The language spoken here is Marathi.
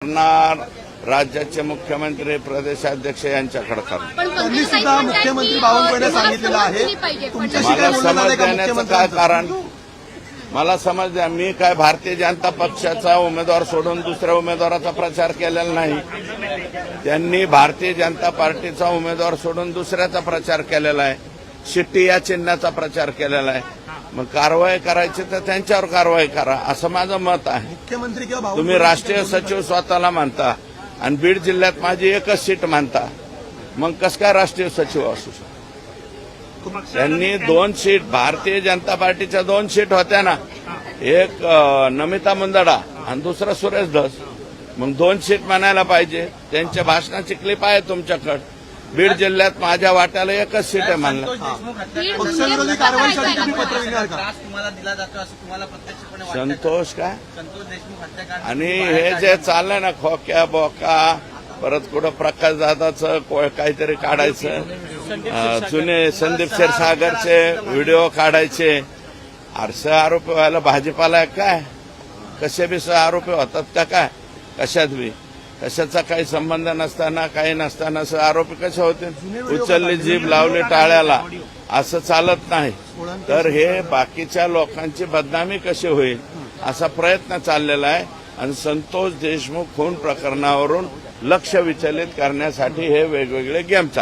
करणार राज्याचे मुख्यमंत्री प्रदेशाध्यक्ष यांच्याकडे करणार. त्यांनी सुद्धा मुख्यमंत्री बावनकुळे सांगितलेलं आहे. मला समज देण्याचं काय कारण? मला समज द्या. मी काय भारतीय जनता पक्षाचा उमेदवार सोडून दुसऱ्या उमेदवाराचा प्रचार केलेला नाही. त्यांनी भारतीय जनता पार्टीचा उमेदवार सोडून दुसऱ्याचा प्रचार केलेला आहे. शिट्टी या चिन्हाचा प्रचार केलेला आहे. मग कारवाई करायची तर त्यांच्यावर कारवाई करा, असं माझं मत आहे. मुख्यमंत्री किंवा तुम्ही राष्ट्रीय सचिव स्वतःला मानता आणि बीड जिल्ह्यात माझी एकच सीट मानता, मग कसं काय राष्ट्रीय सचिव असू शकतो? त्यांनी 2 सीट, भारतीय जनता पार्टीच्या 2 सीट होत्या ना, एक नमिता मुंदडा आणि दुसरा सुरेश धस. मग 2 सीट म्हणायला पाहिजे. त्यांच्या भाषणाची क्लिप आहे तुमच्याकडे. बीड जिल्ह्यात माझ्या वाट्याला एकच सीट आहे म्हणलं. पक्षविरोधी कारवाईसाठी तुम्ही पत्र लिहिणार का? संतोष काय आणि हे जे चाललंय ना, खोक्या बोका, परत कुठं प्रकाश दादाचं काहीतरी काढायचं, जुने संदीप क्षीरसागरचे व्हिडिओ काढायचे. आरसे आरोपी व्हायला भाजीपाला आहे काय? कसे बी आरोपी होतात का काय? कशात बी कशाचा काही संबंध नसताना, काही नसताना आरोपी कसे होते? उचलली जीभ लावली टाळ्याला, असं चालत नाही. तर हे बाकीच्या लोकांची बदनामी कशी होईल असा प्रयत्न चाललेला आहे. आणि संतोष देशमुख खून प्रकरणावरून लक्ष विचलित करण्यासाठी हे वेगवेगळे गेम चालतात.